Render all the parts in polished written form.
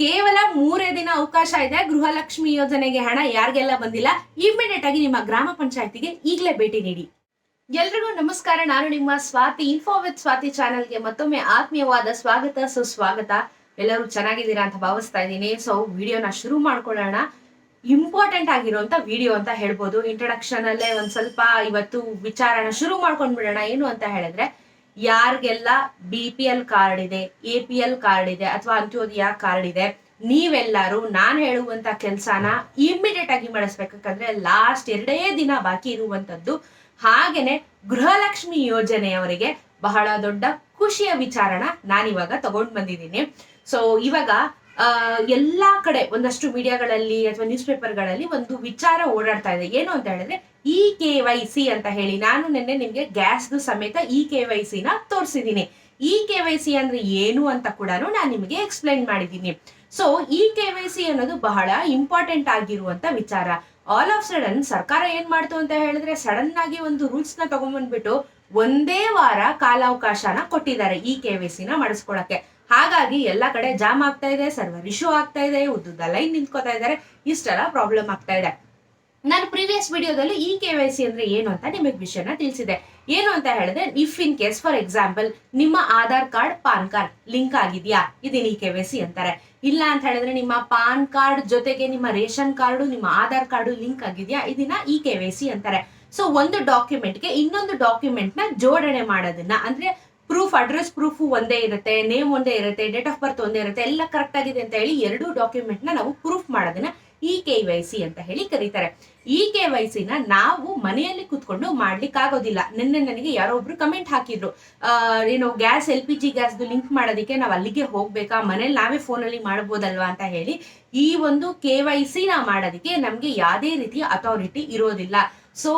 ಕೇವಲ 3 ದಿನ ಅವಕಾಶ ಇದೆ. ಗೃಹಲಕ್ಷ್ಮಿ ಯೋಜನೆಗೆ ಹಣ ಯಾರಿಗೆಲ್ಲ ಬಂದಿಲ್ಲ, ಇಮಿಡಿಯೇಟ್ ಆಗಿ ನಿಮ್ಮ ಗ್ರಾಮ ಪಂಚಾಯತಿಗೆ ಈಗಲೇ ಭೇಟಿ ನೀಡಿ. ಎಲ್ರಿಗೂ ನಮಸ್ಕಾರ. ನಾನು ನಿಮ್ಮ ಸ್ವಾತಿ. ಇನ್ಫೋ ವಿತ್ ಸ್ವಾತಿ ಚಾನೆಲ್ಗೆ ಮತ್ತೊಮ್ಮೆ ಆತ್ಮೀಯವಾದ ಸ್ವಾಗತ, ಸುಸ್ವಾಗತ. ಎಲ್ಲರೂ ಚೆನ್ನಾಗಿದ್ದೀರಾ ಅಂತ ಭಾವಿಸ್ತಾ ಇದ್ದೀನಿ. ಸೊ ವಿಡಿಯೋನ ಶುರು ಮಾಡ್ಕೊಳ್ಳೋಣ. ಇಂಪಾರ್ಟೆಂಟ್ ಆಗಿರುವಂತ ವಿಡಿಯೋ ಅಂತ ಹೇಳ್ಬೋದು. ಇಂಟ್ರೊಡಕ್ಷನ್ ಅಲ್ಲೇ ಒಂದ್ ಸ್ವಲ್ಪ ಇವತ್ತು ವಿಚಾರನ ಶುರು ಮಾಡ್ಕೊಂಡ್ಬಿಡೋಣ. ಏನು ಅಂತ ಹೇಳಿದ್ರೆ, ಯಾರಿಗೆಲ್ಲ BPL ಕಾರ್ಡ್ ಇದೆ, APL ಕಾರ್ಡ್ ಇದೆ ಅಥವಾ ಅಂತ್ಯೋದಯ ಕಾರ್ಡ್ ಇದೆ, ನೀವೆಲ್ಲರೂ ನಾನು ಹೇಳುವಂತ ಕೆಲ್ಸಾನ ಇಮಿಡಿಯೇಟ್ ಆಗಿ ಮಾಡಿಸ್ಬೇಕಂದ್ರೆ ಲಾಸ್ಟ್ 2 ದಿನ ಬಾಕಿ ಇರುವಂತದ್ದು. ಹಾಗೇನೆ ಗೃಹಲಕ್ಷ್ಮಿ ಯೋಜನೆಯವರಿಗೆ ಬಹಳ ದೊಡ್ಡ ಖುಷಿಯ ವಿಚಾರನ ನಾನಿವಾಗ ತಗೊಂಡ್ ಬಂದಿದ್ದೀನಿ. ಸೊ ಇವಾಗ ಎಲ್ಲಾ ಕಡೆ ಒಂದಷ್ಟು ಮೀಡಿಯಾಗಳಲ್ಲಿ ಅಥವಾ ನ್ಯೂಸ್ ಪೇಪರ್ಗಳಲ್ಲಿ ಒಂದು ವಿಚಾರ ಓಡಾಡ್ತಾ ಇದೆ. ಏನು ಅಂತ ಹೇಳಿದ್ರೆ EKYC ಅಂತ ಹೇಳಿ. ನಾನು ನಿನ್ನೆ ನಿಮ್ಗೆ ಗ್ಯಾಸ್ದು ಸಮೇತ EKYC ನ ತೋರಿಸಿದ್ದೀನಿ. EKYC ಅಂದ್ರೆ ಏನು ಅಂತ ಕೂಡ ನಾನು ನಿಮಗೆ ಎಕ್ಸ್ಪ್ಲೈನ್ ಮಾಡಿದ್ದೀನಿ. ಸೊ EKYC ಅನ್ನೋದು ಬಹಳ ಇಂಪಾರ್ಟೆಂಟ್ ಆಗಿರುವಂತ ವಿಚಾರ. ಆಲ್ ಆಫ್ ಸಡನ್ ಸರ್ಕಾರ ಏನ್ ಮಾಡ್ತು ಅಂತ ಹೇಳಿದ್ರೆ, ಸಡನ್ ಆಗಿ ಒಂದು ರೂಲ್ಸ್ ನ ತಗೊಂಡ್ಬಂದ್ಬಿಟ್ಟು ಒಂದೇ ವಾರ ಕಾಲಾವಕಾಶನ ಕೊಟ್ಟಿದ್ದಾರೆ EKYC ನ ಮಾಡಿಸ್ಕೊಳಕ್ಕೆ. ಹಾಗಾಗಿ ಎಲ್ಲಾ ಕಡೆ ಜಾಮ್ ಆಗ್ತಾ ಇದೆ, ಸರ್ವರ್ ಇಶ್ಯೂ ಆಗ್ತಾ ಇದೆ, ಉದ್ದುದ ಲೈನ್ ನಿಂತ್ಕೋತಾ ಇದ್ದಾರೆ, ಇಷ್ಟೆಲ್ಲ ಪ್ರಾಬ್ಲಮ್ ಆಗ್ತಾ ಇದೆ. ನಾನು ಪ್ರೀವಿಯಸ್ ವಿಡಿಯೋದಲ್ಲಿ EKYC ಅಂದ್ರೆ ಏನು ಅಂತ ನಿಮಗೆ ವಿಷಯನ ತಿಳಿಸಿದೆ. ಏನು ಅಂತ ಹೇಳಿದ್ರೆ, if in case for example ನಿಮ್ಮ Aadhaar card PAN card link ಆಗಿದ್ಯಾ, ಇದನ್ನ EKYC ಅಂತಾರೆ. ಇಲ್ಲ ಅಂತ ಹೇಳಿದ್ರೆ ನಿಮ್ಮ ಪಾನ್ ಕಾರ್ಡ್ ಜೊತೆಗೆ ನಿಮ್ಮ ರೇಷನ್ ಕಾರ್ಡು, ನಿಮ್ಮ ಆಧಾರ್ ಕಾರ್ಡು ಲಿಂಕ್ ಆಗಿದ್ಯಾ, ಇದನ್ನ EKYC ಅಂತಾರೆ. ಸೊ ಒಂದು ಡಾಕ್ಯುಮೆಂಟ್ಗೆ ಇನ್ನೊಂದು ಡಾಕ್ಯುಮೆಂಟ್ ನ ಜೋಡಣೆ ಮಾಡೋದನ್ನ, ಅಂದ್ರೆ ಪ್ರೂಫ್, ಅಡ್ರೆಸ್ ಪ್ರೂಫ್ ಒಂದೇ ಇರುತ್ತೆ, ನೇಮ್ ಒಂದೇ ಇರುತ್ತೆ, ಡೇಟ್ ಆಫ್ ಬರ್ತ್ ಒಂದೇ ಇರುತ್ತೆ, ಎಲ್ಲ ಕರೆಕ್ಟ್ ಆಗಿದೆ ಅಂತ ಹೇಳಿ 2 ಡಾಕ್ಯುಮೆಂಟ್ ನ ನಾವು ಪ್ರೂಫ್ ಮಾಡೋದನ್ನ EKYC ಅಂತ ಹೇಳಿ ಕರೀತಾರೆ. EKYC ನ ನಾವು ಮನೆಯಲ್ಲಿ ಕುತ್ಕೊಂಡು ಮಾಡ್ಲಿಕ್ಕೆ ಆಗೋದಿಲ್ಲ. ನಿನ್ನೆ ನನಗೆ ಯಾರೋ ಒಬ್ರು ಕಮೆಂಟ್ ಹಾಕಿದ್ರು, ಏನು ಗ್ಯಾಸ್ LPG ಗ್ಯಾಸ್ದು ಲಿಂಕ್ ಮಾಡೋದಕ್ಕೆ ನಾವು ಅಲ್ಲಿಗೆ ಹೋಗ್ಬೇಕಾ, ಮನೇಲಿ ನಾವೇ ಫೋನಲ್ಲಿ ಮಾಡ್ಬೋದಲ್ವಾ ಅಂತ ಹೇಳಿ. ಈ ಒಂದು KYC ನ ಮಾಡೋದಕ್ಕೆ ನಮ್ಗೆ ಯಾವುದೇ ರೀತಿಯ ಅಥಾರಿಟಿ ಇರೋದಿಲ್ಲ. ಸೊ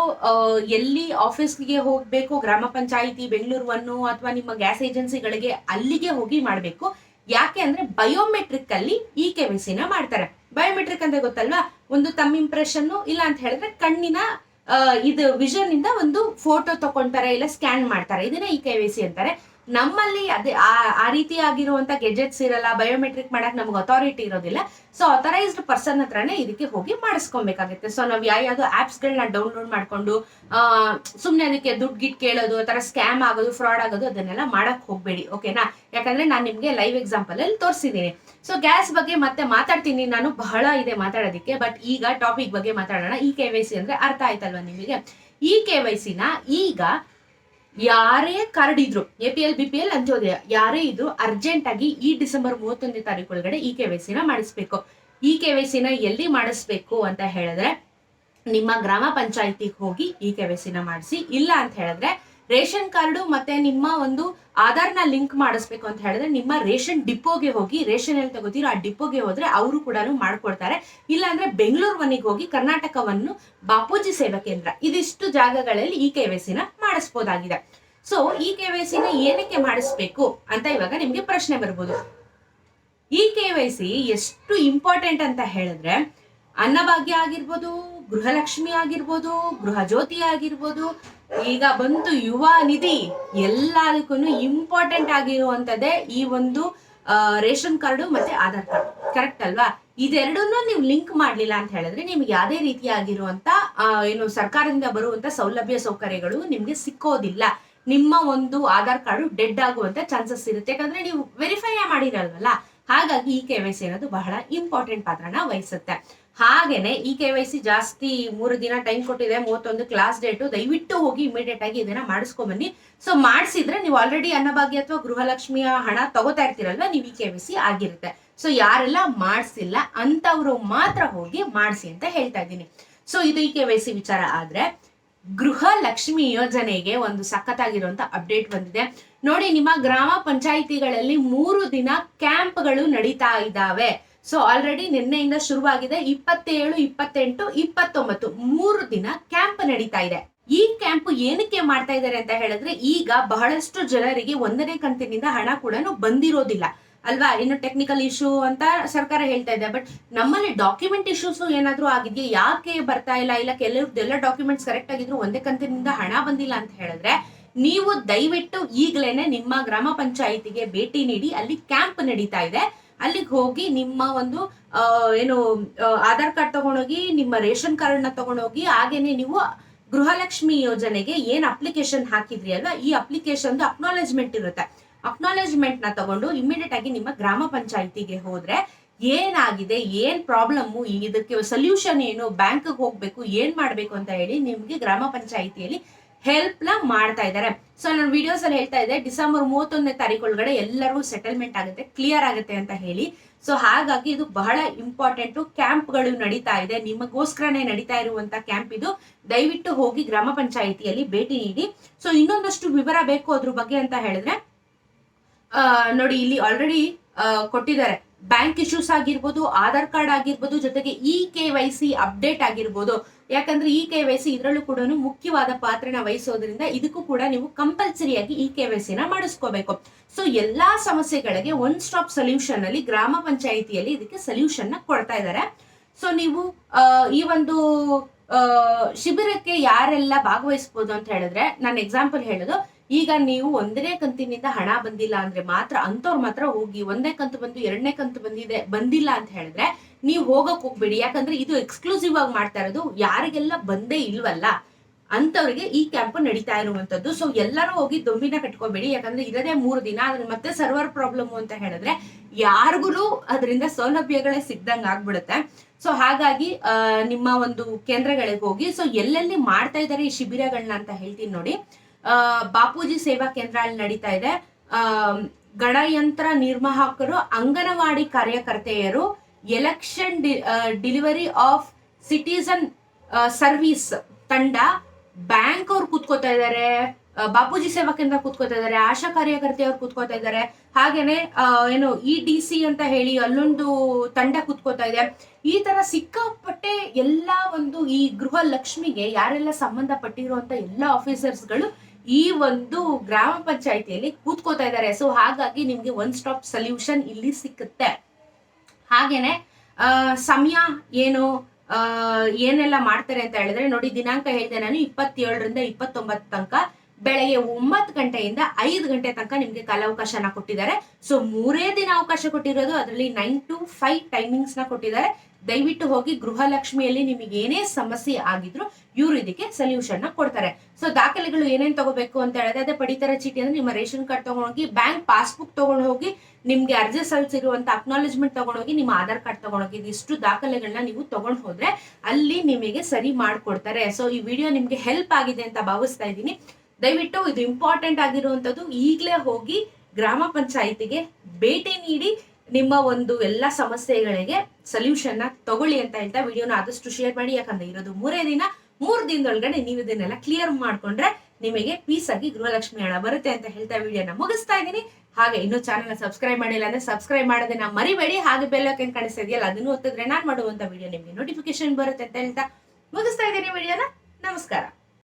ಎಲ್ಲಿ ಆಫೀಸ್ಗೆ ಹೋಗ್ಬೇಕು, ಗ್ರಾಮ ಪಂಚಾಯಿತಿ ಬೆಂಗಳೂರು 1 ಅಥವಾ ನಿಮ್ಮ ಗ್ಯಾಸ್ ಏಜೆನ್ಸಿಗಳಿಗೆ ಅಲ್ಲಿಗೆ ಹೋಗಿ ಮಾಡ್ಬೇಕು. ಯಾಕೆ ಅಂದ್ರೆ ಬಯೋಮೆಟ್ರಿಕ್ ಅಲ್ಲಿ EKYC ನ ಮಾಡ್ತಾರೆ. ಬಯೋಮೆಟ್ರಿಕ್ ಅಂತ ಗೊತ್ತಲ್ವಾ, ಒಂದು ತಮ್ಮ ಇಂಪ್ರೆಷನ್, ಇಲ್ಲ ಅಂತ ಹೇಳಿದ್ರೆ ಕಣ್ಣಿನ ಇದು ವಿಷನ್ ಇಂದ ಒಂದು ಫೋಟೋ ತಕೊಂತಾರೆ, ಇಲ್ಲ ಸ್ಕ್ಯಾನ್ ಮಾಡ್ತಾರೆ, ಇದನ್ನ EKYC ಅಂತಾರೆ. ನಮ್ಮಲ್ಲಿ ಅದೇ ಆ ರೀತಿ ಆಗಿರುವಂತ ಗೆಜೆಟ್ಸ್ ಇರಲ್ಲ, ಬಯೋಮೆಟ್ರಿಕ್ ಮಾಡಕ್ ನಮ್ಗೆ ಅಥಾರಿಟಿ ಇರೋದಿಲ್ಲ. ಸೊ ಅಥರೈಸ್ಡ್ ಪರ್ಸನ್ ಹತ್ರನೇ ಇದಕ್ಕೆ ಹೋಗಿ ಮಾಡಿಸ್ಕೊಬೇಕಾಗುತ್ತೆ. ಸೊ ನಾವ್ ಯಾವ್ಯಾವ್ದು ಆಪ್ಸ್ ಗಳನ್ನ ಡೌನ್ಲೋಡ್ ಮಾಡ್ಕೊಂಡು ಸುಮ್ನೆ ಅದಕ್ಕೆ ದುಡ್ಡು ಗಿಟ್ ಕೇಳೋದು, ಆತರ ಸ್ಕ್ಯಾಮ್ ಆಗೋದು, ಫ್ರಾಡ್ ಆಗೋದು, ಅದನ್ನೆಲ್ಲ ಮಾಡಕ್ ಹೋಗ್ಬೇಡಿ, ಓಕೆನಾ? ಯಾಕಂದ್ರೆ ನಾನು ನಿಮ್ಗೆ ಲೈವ್ ಎಕ್ಸಾಂಪಲ್ ಅಲ್ಲಿ ತೋರಿಸಿದ್ದೀನಿ. ಸೊ ಗ್ಯಾಸ್ ಬಗ್ಗೆ ಮತ್ತೆ ಮಾತಾಡ್ತೀನಿ, ನಾನು ಬಹಳ ಇದೆ ಮಾತಾಡೋದಿಕ್ಕೆ. ಬಟ್ ಈಗ ಟಾಪಿಕ್ ಬಗ್ಗೆ ಮಾತಾಡೋಣ. EKYC ಅಂದ್ರೆ ಅರ್ಥ ಆಯ್ತಲ್ವಾ ನಿಮಗೆ? EKYC ನ ಈಗ ಯಾರೇ ಕಾರ್ಡ್ ಇದ್ರು, APL BPL ಅಂತ್ಯೋದಯ ಯಾರೇ ಇದ್ರು, ಅರ್ಜೆಂಟ್ ಆಗಿ ಈ ಡಿಸೆಂಬರ್ 31 ತಾರೀಕು ಒಳಗಡೆ EKYC ನ ಮಾಡಿಸ್ಬೇಕು. EKYC ನ ಎಲ್ಲಿ ಮಾಡಿಸ್ಬೇಕು ಅಂತ ಹೇಳಿದ್ರೆ, ನಿಮ್ಮ ಗ್ರಾಮ ಪಂಚಾಯಿತಿಗೆ ಹೋಗಿ EKYC ನ ಮಾಡಿಸಿ. ಇಲ್ಲ ಅಂತ ಹೇಳಿದ್ರೆ ರೇಷನ್ ಕಾರ್ಡು ಮತ್ತೆ ನಿಮ್ಮ ಒಂದು ಆಧಾರ್ನ ಲಿಂಕ್ ಮಾಡಿಸ್ಬೇಕು ಅಂತ ಹೇಳಿದ್ರೆ ನಿಮ್ಮ ರೇಷನ್ ಡಿಪೋಗೆ ಹೋಗಿ, ರೇಷನ್ ಎಲ್ಲಿ ತಗೋತೀರೋ ಆ ಡಿಪೋಗೆ ಹೋದ್ರೆ ಅವರು ಕೂಡ ಮಾಡ್ಕೊಡ್ತಾರೆ. ಇಲ್ಲ ಅಂದ್ರೆ ಬೆಂಗಳೂರು 1 ಹೋಗಿ ಕರ್ನಾಟಕವನ್ನು ಬಾಪೂಜಿ ಸೇವಾ ಕೇಂದ್ರ, ಇದಿಷ್ಟು ಜಾಗಗಳಲ್ಲಿ EKYC ನ ಮಾಡಿಸ್ಬೋದಾಗಿದೆ. ಸೊ EKYC ನ ಏನಕ್ಕೆ ಮಾಡಿಸ್ಬೇಕು ಅಂತ ಇವಾಗ ನಿಮ್ಗೆ ಪ್ರಶ್ನೆ ಬರ್ಬೋದು. EKYC ಎಷ್ಟು ಇಂಪಾರ್ಟೆಂಟ್ ಅಂತ ಹೇಳಿದ್ರೆ, ಅನ್ನಭಾಗ್ಯ ಆಗಿರ್ಬೋದು, ಗೃಹಲಕ್ಷ್ಮಿ ಆಗಿರ್ಬೋದು, ಗೃಹ ಜ್ಯೋತಿ ಆಗಿರ್ಬೋದು, ಈಗ ಬಂತು ಯುವ ನಿಧಿ, ಎಲ್ಲದಕ್ಕೂ ಇಂಪಾರ್ಟೆಂಟ್ ಆಗಿರುವಂತದ್ದೇ ಈ ಒಂದು ರೇಷನ್ ಕಾರ್ಡು ಮತ್ತೆ ಆಧಾರ್ ಕಾರ್ಡ್. ಕರೆಕ್ಟ್ ಅಲ್ವಾ? ಇದೆರಡನ್ನೂ ನೀವು ಲಿಂಕ್ ಮಾಡ್ಲಿಲ್ಲ ಅಂತ ಹೇಳಿದ್ರೆ ನಿಮ್ಗೆ ಯಾವುದೇ ರೀತಿಯಾಗಿರುವಂತ ಏನು ಸರ್ಕಾರದಿಂದ ಬರುವಂತ ಸೌಲಭ್ಯ ಸೌಕರ್ಯಗಳು ನಿಮ್ಗೆ ಸಿಕ್ಕೋದಿಲ್ಲ. ನಿಮ್ಮ ಒಂದು ಆಧಾರ್ ಕಾರ್ಡು ಡೆಡ್ ಆಗುವಂತ ಚಾನ್ಸಸ್ ಇರುತ್ತೆ, ಯಾಕಂದ್ರೆ ನೀವು ವೆರಿಫೈ ಮಾಡಿರಲ್ವಲ್ಲ. ಹಾಗಾಗಿ EKYC ಅನ್ನೋದು ಬಹಳ ಇಂಪಾರ್ಟೆಂಟ್ ಪಾತ್ರನ ವಹಿಸುತ್ತೆ. ಹಾಗೇನೆ EKYC ಜಾಸ್ತಿ 3 ದಿನ ಟೈಮ್ ಕೊಟ್ಟಿದೆ, 31 ಕ್ಲಾಸ್ ಡೇಟು. ದಯವಿಟ್ಟು ಹೋಗಿ ಇಮಿಡಿಯೇಟ್ ಆಗಿ ಇದನ್ನ ಮಾಡಿಸ್ಕೊಂಡ್ ಬನ್ನಿ. ಸೊ ಮಾಡಿಸಿದ್ರೆ ನೀವು ಆಲ್ರೆಡಿ ಅನ್ನಭಾಗ್ಯ ಅಥವಾ ಗೃಹಲಕ್ಷ್ಮಿಯ ಹಣ ತಗೋತಾ ಇರ್ತೀರಲ್ವಾ, ನೀವು EKYC ಆಗಿರುತ್ತೆ. ಸೊ ಯಾರೆಲ್ಲ ಮಾಡಿಸಿಲ್ಲ ಅಂತವ್ರು ಮಾತ್ರ ಹೋಗಿ ಮಾಡಿಸಿ ಅಂತ ಹೇಳ್ತಾ ಇದ್ದೀನಿ. ಸೊ ಇದು EKYC ವಿಚಾರ. ಆದ್ರೆ ಗೃಹಲಕ್ಷ್ಮಿ ಯೋಜನೆಗೆ ಒಂದು ಸಖತ್ತಾಗಿರುವಂತ ಅಪ್ಡೇಟ್ ಬಂದಿದೆ ನೋಡಿ. ನಿಮ್ಮ ಗ್ರಾಮ ಪಂಚಾಯಿತಿಗಳಲ್ಲಿ 3 ದಿನ ಕ್ಯಾಂಪ್ಗಳು ನಡೀತಾ ಇದ್ದಾವೆ. ಸೊ ಆಲ್ರೆಡಿ ನಿನ್ನೆಯಿಂದ ಶುರುವಾಗಿದೆ. 27, 28, 29 3 ದಿನ ಕ್ಯಾಂಪ್ ನಡೀತಾ ಇದೆ. ಈ ಕ್ಯಾಂಪ್ ಏನಕ್ಕೆ ಮಾಡ್ತಾ ಇದ್ದಾರೆ ಅಂತ ಹೇಳಿದ್ರೆ, ಈಗ ಬಹಳಷ್ಟು ಜನರಿಗೆ 1ನೇ ಕಂತಿನಿಂದ ಹಣ ಕೂಡ ಬಂದಿರೋದಿಲ್ಲ ಅಲ್ವಾ. ಇನ್ನು ಟೆಕ್ನಿಕಲ್ ಇಶ್ಯೂ ಅಂತ ಸರ್ಕಾರ ಹೇಳ್ತಾ ಇದೆ. ಬಟ್ ನಮ್ಮಲ್ಲಿ ಡಾಕ್ಯುಮೆಂಟ್ ಇಶ್ಯೂಸ್ ಏನಾದ್ರೂ ಆಗಿದೆಯಾ, ಯಾಕೆ ಬರ್ತಾ ಇಲ್ಲ, ಇಲ್ಲ ಕೆಲವ್ರದ್ದೆಲ್ಲ ಡಾಕ್ಯುಮೆಂಟ್ಸ್ ಕರೆಕ್ಟ್ ಆಗಿದ್ರು 1ನೇ ಕಂತಿನಿಂದ ಹಣ ಬಂದಿಲ್ಲ ಅಂತ ಹೇಳಿದ್ರೆ, ನೀವು ದಯವಿಟ್ಟು ಈಗಲೇನೆ ನಿಮ್ಮ ಗ್ರಾಮ ಪಂಚಾಯಿತಿಗೆ ಭೇಟಿ ನೀಡಿ. ಅಲ್ಲಿ ಕ್ಯಾಂಪ್ ನಡೀತಾ ಇದೆ. ಅಲ್ಲಿಗೆ ಹೋಗಿ ನಿಮ್ಮ ಒಂದು ಏನು ಆಧಾರ್ ಕಾರ್ಡ್ ತಗೊಂಡೋಗಿ, ನಿಮ್ಮ ರೇಷನ್ ಕಾರ್ಡ್ ನ ತಗೊಂಡೋಗಿ, ಹಾಗೇನೆ ನೀವು ಗೃಹಲಕ್ಷ್ಮಿ ಯೋಜನೆಗೆ ಏನ್ ಅಪ್ಲಿಕೇಶನ್ ಹಾಕಿದ್ರಿ ಅಲ್ವಾ, ಈ ಅಪ್ಲಿಕೇಶನ್ ಅಕ್ನಾಲೇಜ್ಮೆಂಟ್ ಇರುತ್ತೆ. ಅಕ್ನಾಲೇಜ್ಮೆಂಟ್ ನ ತಗೊಂಡು ಇಮಿಡಿಯೇಟ್ ಆಗಿ ನಿಮ್ಮ ಗ್ರಾಮ ಪಂಚಾಯಿತಿಗೆ ಹೋದ್ರೆ ಏನಾಗಿದೆ, ಏನ್ ಪ್ರಾಬ್ಲಮ್, ಇದಕ್ಕೆ ಸೊಲ್ಯೂಷನ್ ಏನು, ಬ್ಯಾಂಕ್ ಹೋಗ್ಬೇಕು, ಏನ್ ಮಾಡ್ಬೇಕು ಅಂತ ಹೇಳಿ ನಿಮ್ಗೆ ಗ್ರಾಮ ಪಂಚಾಯಿತಿಯಲ್ಲಿ ಹೆಲ್ಪ್ ನ ಮಾಡ್ತಾ ಇದ್ದಾರೆ. ಸೊ ನಾನು ವಿಡಿಯೋಸ್ ಅಲ್ಲಿ ಹೇಳ್ತಾ ಇದ್ದೆ ಡಿಸೆಂಬರ್ 31ನೇ ತಾರೀಕು ಒಳಗಡೆ ಎಲ್ಲರಿಗೂ ಸೆಟಲ್ಮೆಂಟ್ ಆಗುತ್ತೆ, ಕ್ಲಿಯರ್ ಆಗುತ್ತೆ ಅಂತ ಹೇಳಿ. ಸೊ ಹಾಗಾಗಿ ಇದು ಬಹಳ ಇಂಪಾರ್ಟೆಂಟ್. ಕ್ಯಾಂಪ್ಗಳು ನಡೀತಾ ಇದೆ, ನಿಮಗೋಸ್ಕರನೇ ನಡೀತಾ ಇರುವಂತ ಕ್ಯಾಂಪ್ ಇದು. ದಯವಿಟ್ಟು ಹೋಗಿ ಗ್ರಾಮ ಪಂಚಾಯಿತಿಯಲ್ಲಿ ಭೇಟಿ ನೀಡಿ. ಸೊ ಇನ್ನೊಂದಷ್ಟು ವಿವರ ಬೇಕು ಅದ್ರ ಬಗ್ಗೆ ಅಂತ ಹೇಳಿದ್ರೆ ನೋಡಿ, ಇಲ್ಲಿ ಆಲ್ರೆಡಿ ಕೊಟ್ಟಿದ್ದಾರೆ. ಬ್ಯಾಂಕ್ ಇಶ್ಯೂಸ್ ಆಗಿರ್ಬೋದು, ಆಧಾರ್ ಕಾರ್ಡ್ ಆಗಿರ್ಬೋದು, ಜೊತೆಗೆ KYC ಅಪ್ಡೇಟ್ ಆಗಿರ್ಬೋದು. ಯಾಕಂದ್ರೆ KYC ಇದರಲ್ಲೂ ಕೂಡ ಮುಖ್ಯವಾದ ಪಾತ್ರನ ವಹಿಸೋದ್ರಿಂದ ಇದಕ್ಕೂ ಕೂಡ ನೀವು ಕಂಪಲ್ಸರಿಯಾಗಿ KYC ನ ಮಾಡಿಸ್ಕೋಬೇಕು. ಸೊ ಎಲ್ಲಾ ಸಮಸ್ಯೆಗಳಿಗೆ ಒನ್ ಸ್ಟಾಪ್ ಸೊಲ್ಯೂಷನ್ ಅಲ್ಲಿ ಗ್ರಾಮ ಪಂಚಾಯಿತಿಯಲ್ಲಿ ಇದಕ್ಕೆ ಸೊಲ್ಯೂಷನ್ ನ ಕೊಡ್ತಾ ಇದ್ದಾರೆ. ಸೊ ನೀವು ಈ ಒಂದು ಶಿಬಿರಕ್ಕೆ ಯಾರೆಲ್ಲ ಭಾಗವಹಿಸಬಹುದು ಅಂತ ಹೇಳಿದ್ರೆ, ನಾನು ಎಕ್ಸಾಂಪಲ್ ಹೇಳೋದು, ಈಗ ನೀವು ಒಂದನೇ ಕಂತಿನಿಂದ ಹಣ ಬಂದಿಲ್ಲ ಅಂದ್ರೆ ಮಾತ್ರ ಅಂತವ್ರು ಮಾತ್ರ ಹೋಗಿ. ಒಂದನೇ ಕಂತು ಬಂದು, ಎರಡನೇ ಕಂತು ಬಂದಿಲ್ಲ ಅಂತ ಹೇಳಿದ್ರೆ ನೀವು ಹೋಗಕ್ ಹೋಗ್ಬೇಡಿ. ಯಾಕಂದ್ರೆ ಇದು ಎಕ್ಸ್ಕ್ಲೂಸಿವ್ ಆಗಿ ಮಾಡ್ತಾ ಇರೋದು ಯಾರಿಗೆಲ್ಲ ಬಂದೇ ಇಲ್ವಲ್ಲ ಅಂತವ್ರಿಗೆ ಈ ಕ್ಯಾಂಪ್ ನಡೀತಾ ಇರುವಂತದ್ದು. ಸೊ ಎಲ್ಲರೂ ಹೋಗಿ ದೊಂಬಿನ ಕಟ್ಕೋಬೇಡಿ. ಯಾಕಂದ್ರೆ ಇರೋದೇ 3 ದಿನ, ಅದ್ರ ಮತ್ತೆ ಸರ್ವರ್ ಪ್ರಾಬ್ಲಮ್ ಅಂತ ಹೇಳಿದ್ರೆ ಯಾರಿಗೂ ಅದರಿಂದ ಸೌಲಭ್ಯಗಳೇ ಸಿಗ್ದಂಗ್ ಆಗ್ಬಿಡುತ್ತೆ. ಸೊ ಹಾಗಾಗಿ ನಿಮ್ಮ ಒಂದು ಕೇಂದ್ರಗಳಿಗೆ ಹೋಗಿ. ಸೊ ಎಲ್ಲೆಲ್ಲಿ ಮಾಡ್ತಾ ಇದ್ದಾರೆ ಈ ಶಿಬಿರಗಳನ್ನ ಅಂತ ಹೇಳ್ತೀನಿ ನೋಡಿ. ಬಾಪೂಜಿ ಸೇವಾ ಕೇಂದ್ರ ಅಲ್ಲಿ ನಡೀತಾ ಇದೆ. ಗಣಯಂತ್ರ ನಿರ್ವಾಹಕರು, ಅಂಗನವಾಡಿ ಕಾರ್ಯಕರ್ತೆಯರು, election delivery of citizen service ತಂಡ, ಬ್ಯಾಂಕ್ ಅವ್ರು ಕೂತ್ಕೋತಾ ಇದ್ದಾರೆ, ಬಾಪೂಜಿ ಸೇವಾ ಕೇಂದ್ರ ಕೂತ್ಕೋತಾ ಇದ್ದಾರೆ, ಆಶಾ ಕಾರ್ಯಕರ್ತೆಯವ್ರು ಕೂತ್ಕೋತಾ ಇದ್ದಾರೆ, ಹಾಗೇನೆ ಏನು EDC ಅಂತ ಹೇಳಿ ಅಲ್ಲೊಂದು ತಂಡ ಕೂತ್ಕೋತಾ ಇದೆ. ಈ ತರ ಸಿಕ್ಕಾಪಟ್ಟೆ ಎಲ್ಲಾ ಒಂದು ಈ ಗೃಹ ಲಕ್ಷ್ಮಿಗೆ ಯಾರೆಲ್ಲ ಸಂಬಂಧಪಟ್ಟಿರುವಂತ ಎಲ್ಲಾ ಆಫೀಸರ್ಸ್ಗಳು ಈ ಒಂದು ಗ್ರಾಮ ಪಂಚಾಯಿತಿಯಲ್ಲಿ ಕೂತ್ಕೋತಾ ಇದ್ದಾರೆ. ಸೊ ಹಾಗಾಗಿ ನಿಮ್ಗೆ ಒನ್ ಸ್ಟಾಪ್ ಸೊಲ್ಯೂಷನ್ ಇಲ್ಲಿ ಸಿಕ್ಕುತ್ತೆ. ಹಾಗೇನೆ ಸಮಯ ಏನು ಏನೆಲ್ಲ ಮಾಡ್ತಾರೆ ಅಂತ ಹೇಳಿದ್ರೆ ನೋಡಿ, ದಿನಾಂಕ ಹೇಳಿದೆ ನಾನು 27ರಿಂದ 29 ತನಕ ಬೆಳಗ್ಗೆ 9 ಗಂಟೆಯಿಂದ 5 ಗಂಟೆ ತನಕ ನಿಮ್ಗೆ ಕಾಲಾವಕಾಶನ ಕೊಟ್ಟಿದ್ದಾರೆ. ಸೊ 3 ದಿನ ಅವಕಾಶ ಕೊಟ್ಟಿರೋದು, ಅದರಲ್ಲಿ 9 to 5 ಟೈಮಿಂಗ್ಸ್ ನ ಕೊಟ್ಟಿದ್ದಾರೆ. ದಯವಿಟ್ಟು ಹೋಗಿ. ಗೃಹಲಕ್ಷ್ಮಿಯಲ್ಲಿ ನಿಮಗೆ ಏನೇ ಸಮಸ್ಯೆ ಆಗಿದ್ರು ಇವ್ರು ಇದಕ್ಕೆ ಸೊಲ್ಯೂಷನ್ ನ ಕೊಡ್ತಾರೆ. ಸೊ ದಾಖಲೆಗಳು ಏನೇನ್ ತಗೋಬೇಕು ಅಂತ ಹೇಳಿದ್ರೆ, ಅದೇ ಪಡಿತರ ಚೀಟಿ ಅಂದ್ರೆ ನಿಮ್ಮ ರೇಷನ್ ಕಾರ್ಡ್ ತಗೊಂಡೋಗಿ, ಬ್ಯಾಂಕ್ ಪಾಸ್ಬುಕ್ ತಗೊಂಡು ಹೋಗಿ, ನಿಮ್ಗೆ ಅರ್ಜಿ ಸಲ್ಲಿಸಿರುವಂತ ಅಕ್ನಾಲೇಜ್ಮೆಂಟ್ ತಗೊಂಡೋಗಿ, ನಿಮ್ಮ ಆಧಾರ್ ಕಾರ್ಡ್ ತಗೊಂಡೋಗಿ, ಇಷ್ಟು ದಾಖಲೆಗಳನ್ನ ನೀವು ತಗೊಂಡು ಹೋದ್ರೆ ಅಲ್ಲಿ ನಿಮಗೆ ಸರಿ ಮಾಡ್ಕೊಡ್ತಾರೆ. ಸೊ ಈ ವಿಡಿಯೋ ನಿಮ್ಗೆ ಹೆಲ್ಪ್ ಆಗಿದೆ ಅಂತ ಭಾವಿಸ್ತಾ ಇದ್ದೀನಿ. ದಯವಿಟ್ಟು ಇದು ಇಂಪಾರ್ಟೆಂಟ್ ಆಗಿರುವಂತದ್ದು. ಈಗಲೇ ಹೋಗಿ ಗ್ರಾಮ ಪಂಚಾಯಿತಿಗೆ ಭೇಟಿ ನೀಡಿ ನಿಮ್ಮ ಒಂದು ಎಲ್ಲ ಸಮಸ್ಯೆಗಳಿಗೆ ಸೊಲ್ಯೂಷನ್ ನ ತಗೊಳ್ಳಿ ಅಂತ ಹೇಳ್ತಾ ವಿಡಿಯೋನ ಆದಷ್ಟು ಶೇರ್ ಮಾಡಿ. ಯಾಕಂದ್ರೆ ಇರೋದು 3 ದಿನ, 3 ದಿನದೊಳಗಡೆ ನೀವು ಇದನ್ನೆಲ್ಲ ಕ್ಲಿಯರ್ ಮಾಡ್ಕೊಂಡ್ರೆ ನಿಮಗೆ ಪೀಸ್ ಆಗಿ ಗೃಹಲಕ್ಷ್ಮಿ ಹಣ ಬರುತ್ತೆ ಅಂತ ಹೇಳ್ತಾ ವಿಡಿಯೋನ ಮುಗಿಸ್ತಾ ಇದ್ದೀನಿ. ಹಾಗೆ ಇನ್ನೂ ಚಾನಲ್ ಸಬ್ಸ್ಕ್ರೈಬ್ ಮಾಡಿಲ್ಲ ಅಂದ್ರೆ ಸಬ್ಸ್ಕ್ರೈಬ್ ಮಾಡೋದನ್ನ ಮರಿಬೇಡಿ. ಹಾಗೆ ಬೆಲ್ ಐಕಾನ್ ಕಾಣಿಸ್ತಾ ಇದೆಯಲ್ಲ, ಅದನ್ನು ಒತ್ತಿದ್ರೆ ನಾನು ಮಾಡುವಂತ ವಿಡಿಯೋ ನಿಮಗೆ ನೋಟಿಫಿಕೇಶನ್ ಬರುತ್ತೆ ಅಂತ ಹೇಳ್ತಾ ಮುಗಿಸ್ತಾ ಇದ್ದೀನಿ ವಿಡಿಯೋನ. ನಮಸ್ಕಾರ.